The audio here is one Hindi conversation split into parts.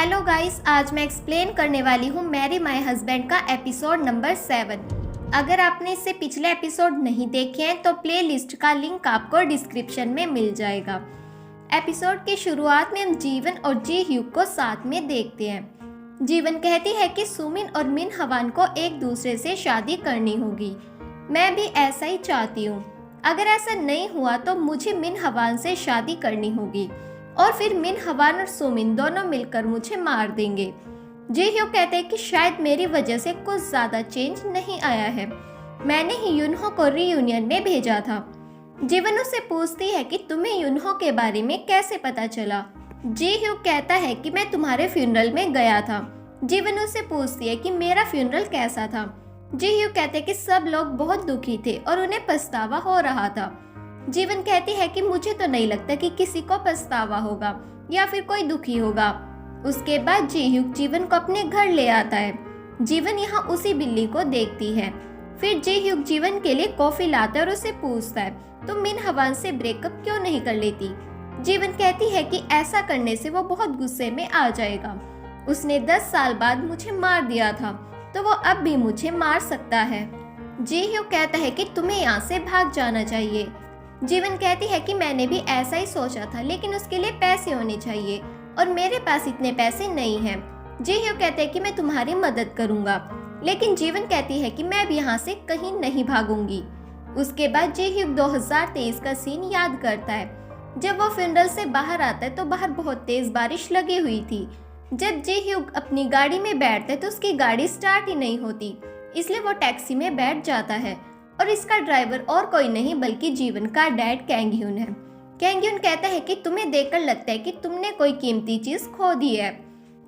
हेलो गाइस, आज मैं एक्सप्लेन करने वाली हूँ मैरी माय हस्बैंड का एपिसोड नंबर 7। अगर आपने इससे पिछले एपिसोड नहीं देखे हैं तो प्लेलिस्ट का लिंक आपको डिस्क्रिप्शन में मिल जाएगा। एपिसोड की शुरुआत में हम जीवन और जी ह्यूग को साथ में देखते हैं। जीवन कहती है कि सुमिन और मिन हवान को एक दूसरे से शादी करनी होगी। मैं भी ऐसा ही चाहती हूँ। अगर ऐसा नहीं हुआ तो मुझे मिन हवान से शादी करनी होगी और फिर मिन हवान और सुमिन दोनों मिलकर मुझे मार देंगे। जी ह्यू कहते हैं कि शायद मेरी वजह से कुछ ज्यादा चेंज नहीं आया है। मैंने ही युनहो को रीयूनियन में भेजा था। जीवन उससे पूछती है कि तुम्हें युनहो के बारे में कैसे पता चला। जी ह्यू कहता है कि मैं तुम्हारे फ्यूनरल में गया था। जीवन उससे पूछती है कि मेरा फ्यूनरल कैसा था। जी ह्यू कहते हैं कि सब लोग बहुत दुखी थे और उन्हें पछतावा हो रहा था। जीवन कहती है कि मुझे तो नहीं लगता कि किसी को पछतावा होगा या फिर कोई दुखी होगा। उसके बाद जी ह्यूग जीवन को अपने घर ले आता है। जीवन यहाँ उसी बिल्ली को देखती है। फिर जी ह्यूग जीवन के लिए कॉफी लाता है और उसे पूछता है तुम मिन हवान से ब्रेकअप क्यों नहीं कर लेती। जीवन कहती है कि ऐसा करने से वो बहुत गुस्से में आ जाएगा। उसने 10 साल बाद मुझे मार दिया था तो वो अब भी मुझे मार सकता है। जी ह्यूग कहता है कि तुम्हें यहाँ से भाग जाना चाहिए। जीवन कहती है कि मैंने भी ऐसा ही सोचा था, लेकिन उसके लिए पैसे होने चाहिए और मेरे पास इतने पैसे नहीं हैं। जी ह्यू कहते हैं कि मैं तुम्हारी मदद करूंगा, लेकिन जीवन कहती है कि मैं भी यहाँ से कहीं नहीं भागूंगी। उसके बाद जी ह्यू 2023 का सीन याद करता है। जब वो फ्यूनरल से बाहर आता है तो बाहर बहुत तेज बारिश लगी हुई थी। जब जी ह्यू अपनी गाड़ी में बैठता है तो उसकी गाड़ी स्टार्ट ही नहीं होती, इसलिए वो टैक्सी में बैठ जाता है और इसका ड्राइवर और कोई नहीं बल्कि जीवन का डैड कैंगह्यून है। कैंगह्यून कहता है कि तुम्हें देखकर लगता है कि तुमने कोई कीमती चीज खो दी है।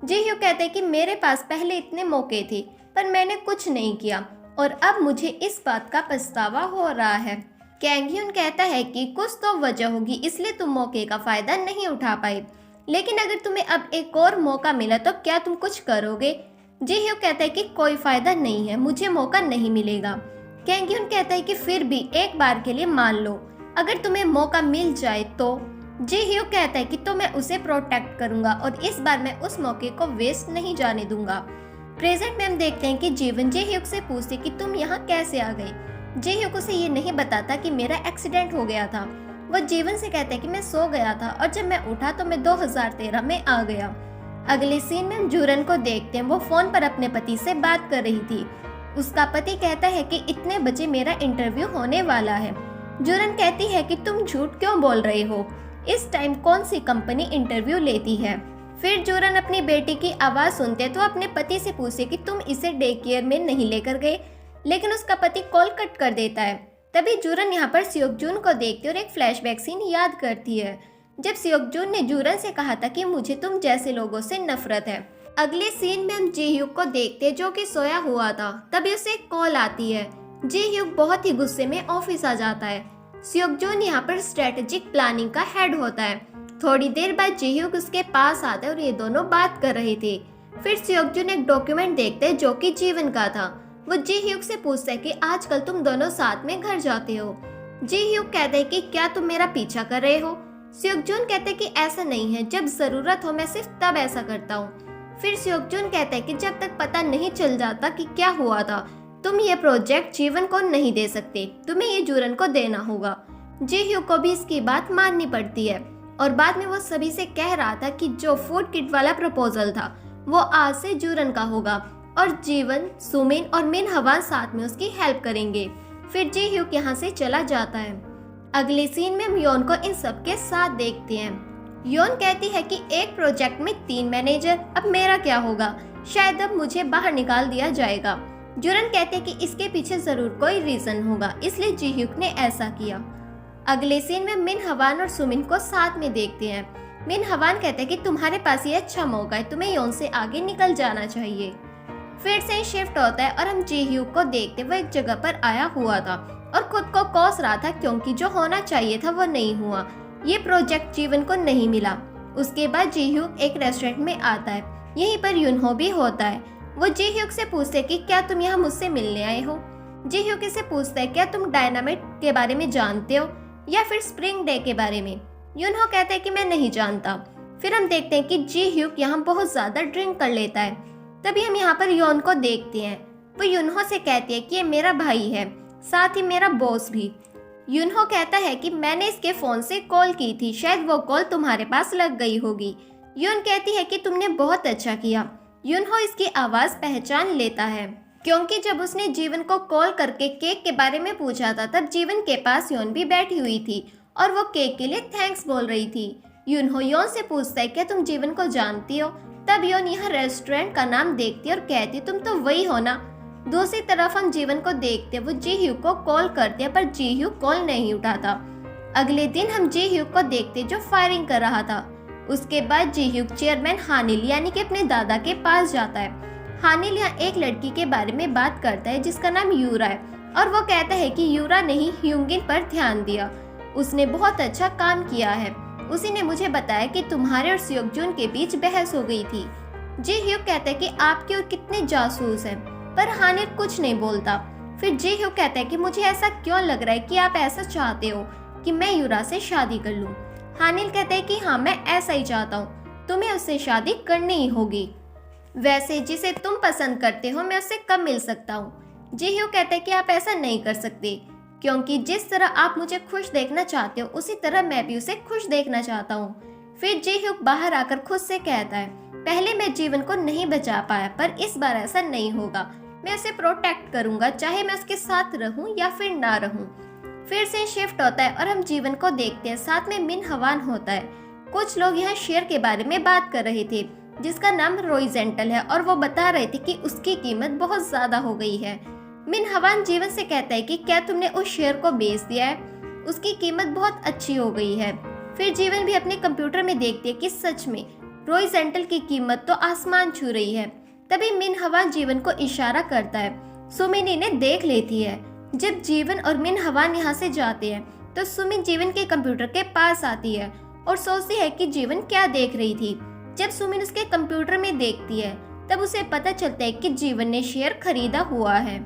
जी ह्यू कहता है कि मेरे पास पहले इतने मौके थे पर मैंने कुछ नहीं किया और अब मुझे इस बात का पछतावा हो रहा है। कैंगह्यून कहता है कि कुछ तो वजह होगी इसलिए तुम मौके का फायदा नहीं उठा पाए, लेकिन अगर तुम्हें अब एक और मौका मिला तो क्या तुम कुछ करोगे। जी ह्यू कहता है कि कोई फायदा नहीं है, मुझे मौका नहीं मिलेगा। कैंगह्यून कहता है कि फिर भी एक बार के लिए मान लो, अगर तुम्हें मौका मिल जाए तो। जी ह्यू कहता है कि तो मैं उसे प्रोटेक्ट करूंगा और इस बार मैं उस मौके को वेस्ट नहीं जाने दूंगा। प्रेजेंट में हम देखते हैं कि जीवन जी ह्यू से पूछते कि तुम यहाँ कैसे आ गई। जी ह्यू उसे ये नहीं बताता कि मेरा एक्सीडेंट हो गया था। वो जीवन से कहता है कि मैं सो गया था और जब मैं उठा तो मैं 2013 में आ गया। अगले सीन में हम जूरन को देखते हैं। वो फोन पर अपने पति से बात कर रही थी। उसका पति कहता है कि इतने बजे मेरा इंटरव्यू होने वाला है। जूरन कहती है कि तुम झूठ क्यों बोल रहे हो, इस टाइम कौन सी कंपनी इंटरव्यू लेती है। फिर जूरन अपनी बेटी की आवाज सुनते तो अपने पति से पूछे कि तुम इसे डे केयर में नहीं लेकर गए, लेकिन उसका पति कॉल कट कर देता है। तभी जूरन यहाँ पर सियोकजून को देखती और एक फ्लैशबैक सीन याद करती है जब सियोकजून ने जूरन से कहा था कि मुझे तुम जैसे लोगों से नफरत है। अगले सीन में हम जी ह्यूग को देखते जो कि सोया हुआ था। तभी उसे एक कॉल आती है। जी ह्यूग बहुत ही गुस्से में ऑफिस आ जाता है। सियोकजून यहाँ पर स्ट्रेटेजिक प्लानिंग का हेड होता है। थोड़ी देर बाद जी ह्यूग उसके पास आता है और ये दोनों बात कर रहे थे। फिर सियोकजून एक डॉक्यूमेंट देखते हैं जो कि जीवन का था। वो जी ह्यूग से पूछता है कि आजकल तुम दोनों साथ में घर जाते हो। जी ह्यूग कहते हैं कि क्या तुम मेरा पीछा कर रहे हो। सियोकजून कहते हैं कि ऐसा नहीं है, जब जरूरत हो मैं सिर्फ तब ऐसा करता हूँ। फिर सियोकजून कहता है कि जब तक पता नहीं चल जाता कि क्या हुआ था तुम ये प्रोजेक्ट जीवन को नहीं दे सकते, तुम्हें ये जूरन को देना होगा। जी ह्यू को भी इसकी बात माननी पड़ती है और बाद में वो सभी से कह रहा था कि जो फूड किट वाला प्रपोजल था वो आज से जूरन का होगा और जीवन, सुमिन और मिन हवान साथ में उसकी हेल्प करेंगे। फिर जी ह्यू यहाँ से चला जाता है। अगले सीन में हम योन को इन सबके साथ देखते हैं। योन कहती है कि एक प्रोजेक्ट में 3 मैनेजर, अब मेरा क्या होगा, शायद अब मुझे बाहर निकाल दिया जाएगा। जूरन कहते हैं कि इसके पीछे जरूर कोई रीजन होगा, इसलिए जी ह्यूग ने ऐसा किया। अगले सीन में मिन हवान और सुमिन को साथ में देखते हैं। मिन हवान कहते हैं कि तुम्हारे पास ये अच्छा मौका है, तुम्हें योन से आगे निकल जाना चाहिए। फिर से शिफ्ट होता है और हम जी ह्यूग को देखते वो एक जगह पर आया हुआ था और खुद को कोस रहा था क्योंकि जो होना चाहिए था वो नहीं हुआ। ये प्रोजेक्ट जीवन को नहीं मिला। उसके बाद जी ह्यूग एक रेस्टोरेंट में आता है। यहीं पर युनहो भी होता है। वो जी ह्यूग से पूछते कि क्या तुम यहाँ मुझसे मिलने आए हो। जी ह्यूग से पूछता है क्या तुम डायनामाइट के बारे में जानते हो या फिर स्प्रिंग डे के बारे में। युनहो कहता है कि मैं नहीं जानता। फिर हम देखते हैं कि जी ह्यूक यहाँ बहुत ज़्यादा ड्रिंक कर लेता है। तभी हम यहाँ पर योन को देखते हैं। वो युनहो से कहती है कि ये मेरा भाई है, साथ ही मेरा बॉस भी। युनहो कहता है कि मैंने इसके फ़ोन से कॉल की थी, शायद वो कॉल तुम्हारे पास लग गई होगी। युन कहती है कि तुमने बहुत अच्छा किया। युनहो इसकी आवाज़ पहचान लेता है, क्योंकि जब उसने जीवन को कॉल करके केक के बारे में पूछा था तब जीवन के पास योन भी बैठी हुई थी और वो केक के लिए थैंक्स बोल रही थी। युनहो योन से पूछता है क्या तुम जीवन को जानती हो? तब योन यहाँ रेस्टोरेंट का नाम देखती है और कहती तुम तो वही हो ना। दूसरी तरफ हम जीवन को देखते वो जी ह्यूक को कॉल करते हैं, पर जी ह्यूक कॉल नहीं उठाता। अगले दिन हम जी ह्यूक को देखते जो फायरिंग कर रहा था। उसके बाद जी ह्यूक चेयरमैन हानिल यानी कि अपने दादा के पास जाता है। हानिल यहाँ एक लड़की के बारे में बात करता है जिसका नाम यूरा है और वो कहता है कि यूरा ने ही ह्यूंगिन पर ध्यान दिया, उसने बहुत अच्छा काम किया है। उसी ने मुझे बताया कि तुम्हारे और सियोकजुन के बीच बहस हो गई थी। जी ह्यूक कहता है कि आपके और कितने जासूस हैं, पर हानिल कुछ नहीं बोलता। फिर जी ह्यूक कहता है कि मुझे ऐसा क्यों लग रहा है कि आप ऐसा चाहते हो कि मैं यूरा से शादी कर लूं। हानिल कहता है कि हाँ मैं ऐसा ही चाहता हूँ, तुम्हें उससे शादी करनी ही होगी। वैसे जिसे तुम पसंद करते हो मैं उससे कब मिल सकता हूँ? जी ह्यूक कहता है कि आप ऐसा नहीं कर सकते, क्योंकि जिस तरह आप मुझे खुश देखना चाहते हो उसी तरह मैं भी उसे खुश देखना चाहता हूँ। फिर जी ह्यूक बाहर आकर खुद से कहता है पहले मैं जीवन को नहीं बचा पाया, पर इस बार ऐसा नहीं होगा, मैं उसे प्रोटेक्ट करूंगा, चाहे मैं उसके साथ रहूं या फिर ना रहूं। फिर से शिफ्ट होता है और हम जीवन को देखते हैं, साथ में मिन हवान होता है। कुछ लोग यहाँ शेयर के बारे में बात कर रहे थे जिसका नाम रोइजेंटल है और वो बता रहे थे कि उसकी कीमत बहुत ज्यादा हो गई है। मिन हवान जीवन से कहता है कि क्या तुमने उस शेयर को बेच दिया है, उसकी कीमत बहुत अच्छी हो गई है। फिर जीवन भी अपने कंप्यूटर में देखती है कि सच में रोइजेंटल की कीमत तो आसमान छू रही है। तभी मिन हवान जीवन को इशारा करता है, सुमिन इन्हें देख लेती है। जब जीवन और मिन हवान यहाँ से जाते हैं तो सुमिन जीवन के कंप्यूटर के पास आती है और सोचती है कि जीवन क्या देख रही थी। जब सुमिन उसके कंप्यूटर में देखती है तब उसे पता चलता है कि जीवन ने शेयर खरीदा हुआ है।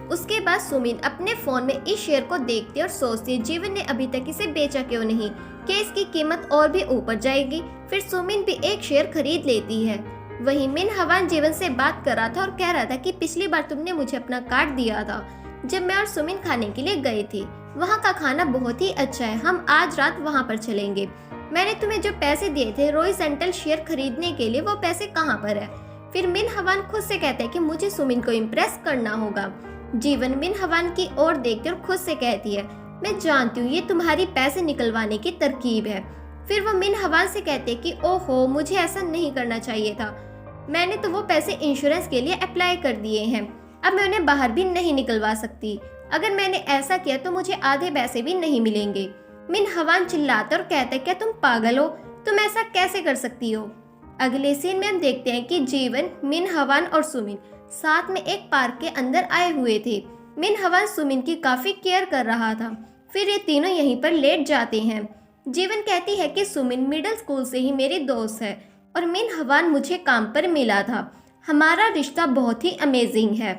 उसके बाद सुमिन अपने फोन में इस शेयर को देखती है और सोचती है जीवन ने अभी तक इसे बेचा क्यों नहीं, क्या इसकी कीमत और भी ऊपर जाएगी। फिर सुमिन भी एक शेयर खरीद लेती है। वहीं मिन हवान जीवन से बात कर रहा था और कह रहा था कि पिछली बार तुमने मुझे अपना कार्ड दिया था जब मैं और सुमिन खाने के लिए गए थे, वहाँ का खाना बहुत ही अच्छा है, हम आज रात वहाँ पर चलेंगे। मैंने तुम्हें जो पैसे दिए थे रोइजेंटल शेयर खरीदने के लिए, वो पैसे कहाँ पर है? फिर मिन हवान खुद से कहता है कि मुझे सुमिन को इम्प्रेस करना होगा। जीवन मिन हवान की ओर देखकर खुद से कहती है मैं जानती हूँ ये तुम्हारी पैसे निकलवाने की तरकीब है। फिर वो मिन हवान से कहते हैं कि ओहो मुझे ऐसा नहीं करना चाहिए था, मैंने तो वो पैसे इंश्योरेंस के लिए अप्लाई कर दिए हैं, अब मैं उन्हें बाहर भी नहीं निकलवा सकती। अगर मैंने ऐसा किया तो मुझे आधे पैसे भी नहीं मिलेंगे। मिन हवान चिल्लाता और कहता है क्या तुम पागल हो, तुम ऐसा कैसे कर सकती हो? अगले सीन में हम देखते हैं कि जीवन, मिन हवान और सुमिन साथ में एक पार्क के अंदर आए हुए थे। मिन हवान सुमिन की काफी केयर कर रहा था। फिर ये तीनों यहीं पर लेट जाते हैं। जीवन कहती है कि सुमिन मिडिल स्कूल से ही मेरी दोस्त है और मिन हवान मुझे काम पर मिला था, हमारा रिश्ता बहुत ही अमेजिंग है।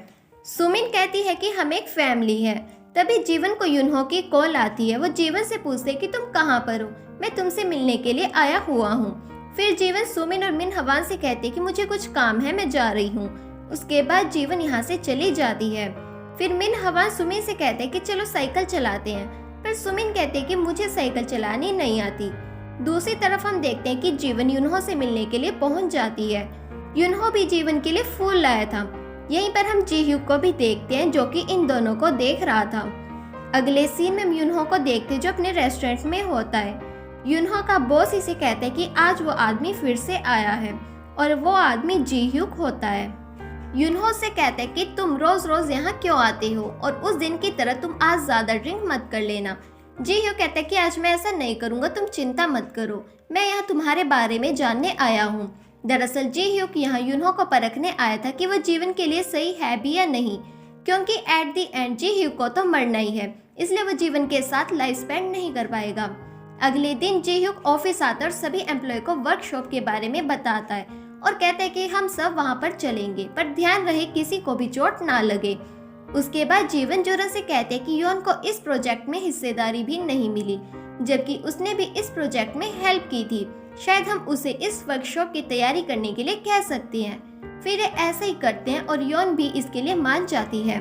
सुमिन कहती है कि हम एक फैमिली है। तभी जीवन को युनहो की कॉल आती है। वो जीवन से पूछते कि तुम कहाँ पर हो, मैं तुमसे मिलने के लिए आया हुआ हूँ। फिर जीवन सुमिन और मिन हवान से कहते कि मुझे कुछ काम है, मैं जा रही हूँ। उसके बाद जीवन यहाँ से चली जाती है। फिर मिन हवान सुमिन से कहते कि चलो साइकिल चलाते हैं, पर सुमिन कहते कि मुझे साइकिल चलानी नहीं आती। दूसरी तरफ हम देखते हैं कि जीवन युनहो से मिलने के लिए पहुंच जाती है। युनहो भी जीवन के लिए फूल लाया था। यहीं पर हम जी ह्यूक को भी देखते हैं जो कि इन दोनों को देख रहा था। अगले सीन में हम युनहो को देखते हैं जो अपने रेस्टोरेंट में होता है। युनहो का बॉस इसे कहता है कि आज वो आदमी फिर से आया है और वो आदमी जी ह्यूक होता है। युनहो से कहता है कि तुम रोज रोज यहाँ क्यों आते हो और उस दिन की तरह तुम आज ज्यादा ड्रिंक मत कर लेना। जी ह्यूक कहता है कि आज मैं ऐसा नहीं करूँगा, तुम चिंता मत करो, मैं यहाँ तुम्हारे बारे में जानने आया हूँ। दरअसल जी ह्यूक यहाँ युनहो को परखने आया था कि वो जीवन के लिए सही है भी या नहीं, क्योंकि एट दी एंड जी ह्यूक को तो मरना ही है, इसलिए वो जीवन के साथ लाइफ स्पेंड नहीं कर पाएगा। अगले दिन जी ह्यूक ऑफिस आता और सभी एम्प्लॉय को वर्कशॉप के बारे में बताता है और कहता है कि हम सब वहाँ पर चलेंगे, पर ध्यान रहे किसी को भी चोट ना लगे। उसके बाद जीवन जोरन से कहते हैं कि योन को इस प्रोजेक्ट में हिस्सेदारी भी नहीं मिली, जबकि उसने भी इस प्रोजेक्ट में हेल्प की थी। शायद हम उसे इस वर्कशॉप की तैयारी करने के लिए कह सकते हैं। फिर ये ऐसा ही करते हैं और योन भी इसके लिए मान जाती है।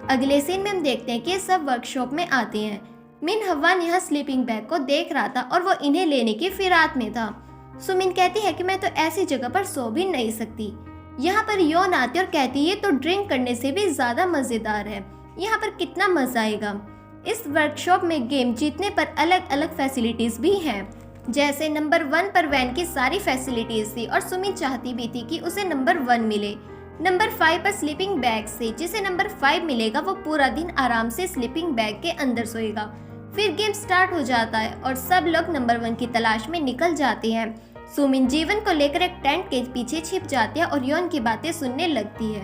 अगले सीन में हम देखते हैं कि ये सब वर्कशॉप में आते हैं। मिन हवान यहाँ स्लीपिंग बैग को देख रहा था और वो इन्हें लेने की फिराक में था। सुमिन कहती है कि मैं तो ऐसी जगह पर सो भी नहीं सकती। यहाँ पर योन आती और कहती है तो ड्रिंक करने से भी ज्यादा मजेदार है, यहाँ पर कितना मजा आएगा। इस वर्कशॉप में गेम जीतने पर अलग अलग फैसिलिटीज भी हैं, जैसे नंबर 1 पर वैन की सारी फैसिलिटीज थी और सुमिन चाहती भी थी कि उसे नंबर 1 मिले। नंबर 5 पर स्लीपिंग बैग से, जिसे नंबर 5 मिलेगा वो पूरा दिन आराम से स्लीपिंग बैग के अंदर सोएगा। फिर गेम स्टार्ट हो जाता है और सब लोग नंबर 1 की तलाश में निकल जाते हैं। सुमिन जीवन को लेकर एक टेंट के पीछे छिप जाती है और योन की बातें सुनने लगती है।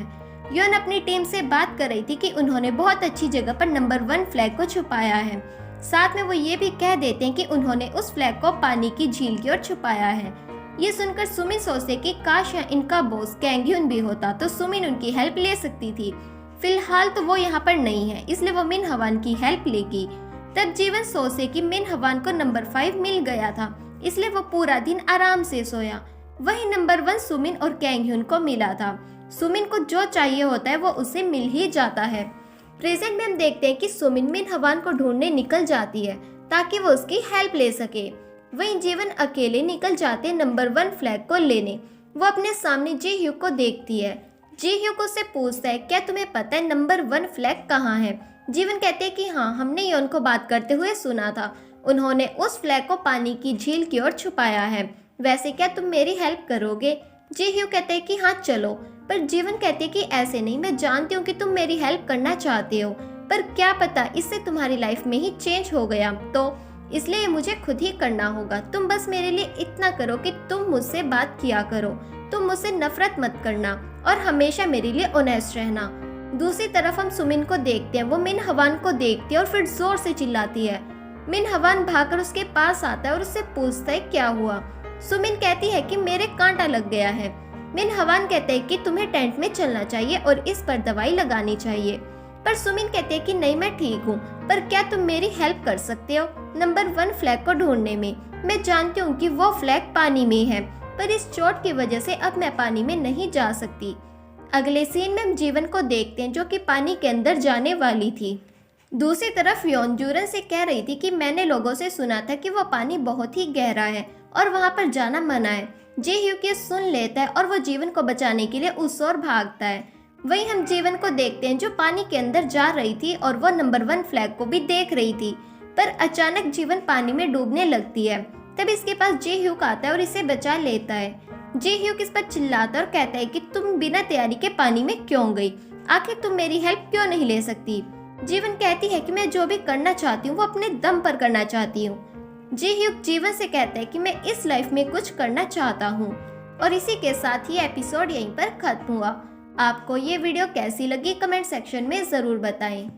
योन अपनी टीम से बात कर रही थी कि उन्होंने बहुत अच्छी जगह पर नंबर 1 फ्लैग को छुपाया है। साथ में वो ये भी कह देते हैं कि उन्होंने उस फ्लैग को पानी की झील की ओर छुपाया है। ये सुनकर सुमिन सोचते कि काश इनका बॉस कैंग्यून भी होता तो सुमिन उनकी हेल्प ले सकती थी। फिलहाल तो वो यहाँ पर नहीं है, इसलिए वो मिन हवान की हेल्प लेगी। तब जीवन सोचे कि मिन हवान को नंबर 5 मिल गया था, इसलिए वो पूरा दिन आराम से सोया। वही नंबर 1 सुमिन और कैंग्यून को मिला था। सुमिन को जो चाहिए होता है वो उसे मिल ही जाता है। प्रेजेंट में हम देखते हैं कि सुमिन मिन हवान को ढूंढने निकल जाती है ताकि वो उसकी हेल्प ले सके। वहीं जीवन अकेले निकल जाते हैं नंबर 1 फ्लैग को लेने। वो अपने सामने जी ह्यू को देखती है। जी ह्यू को उससे पूछता है क्या तुम्हें पता है नंबर 1 फ्लैग कहाँ है। जीवन कहते हैं कि हाँ, हमने योन को बात करते हुए सुना था, उन्होंने उस फ्लैग को पानी की झील की ओर छुपाया है। वैसे क्या तुम मेरी हेल्प करोगे। जी ह्यू कहते हैं कि हाँ चलो, पर जीवन कहते हैं कि ऐसे नहीं, मैं जानती हूँ कि तुम मेरी हेल्प करना चाहते हो, पर क्या पता इससे तुम्हारी लाइफ में ही चेंज हो गया, तो इसलिए मुझे खुद ही करना होगा। तुम बस मेरे लिए इतना करो कि तुम मुझसे बात किया करो, तुम मुझसे नफरत मत करना और हमेशा मेरे लिए ऑनेस्ट रहना। दूसरी तरफ हम सुमिन को देखते हैं। वो मिन हवान को देखती है और फिर जोर से चिल्लाती है। मिन हवान भागकर उसके पास आता है और उससे पूछता है क्या हुआ। सुमिन कहती है कि मेरे कांटा लग गया है। मिन हवान कहते हैं कि तुम्हें टेंट में चलना चाहिए और इस पर दवाई लगानी चाहिए, पर सुमिन कहते हैं कि नहीं मैं ठीक हूँ, पर क्या तुम मेरी हेल्प कर सकते हो नंबर 1 फ्लैग को ढूंढने में। मैं जानती हूँ कि वो फ्लैग पानी में है, पर इस चोट की वजह से अब मैं पानी में नहीं जा सकती। अगले सीन में हम जीवन को देखते हैं जो कि पानी के अंदर जाने वाली थी। दूसरी तरफ योन जूरन से कह रही थी कि मैंने लोगों से सुना था कि वो पानी बहुत ही गहरा है और वहां पर जाना मना है। जे ह्यू के सुन लेता है और वो जीवन को बचाने के लिए उस ओर भागता है। वहीं हम जीवन को देखते हैं जो पानी के अंदर जा रही थी और वो नंबर 1 फ्लैग को भी देख रही थी, पर अचानक जीवन पानी में डूबने लगती है। तब इसके पास जे ह्यू आता है और इसे बचा लेता है। जे ह्यू इस पर चिल्लाता और कहता है कि तुम बिना तैयारी के पानी में क्यों गई, आखिर तुम मेरी हेल्प क्यों नहीं ले सकती। जीवन कहती है कि मैं जो भी करना चाहती हूँ वो अपने दम पर करना चाहती हूँ। जे ह्यू जीवन से कहता है कि मैं इस लाइफ में कुछ करना चाहता हूँ। और इसी के साथ ही एपिसोड यहीं पर खत्म हुआ। आपको ये वीडियो कैसी लगी कमेंट सेक्शन में ज़रूर बताएं।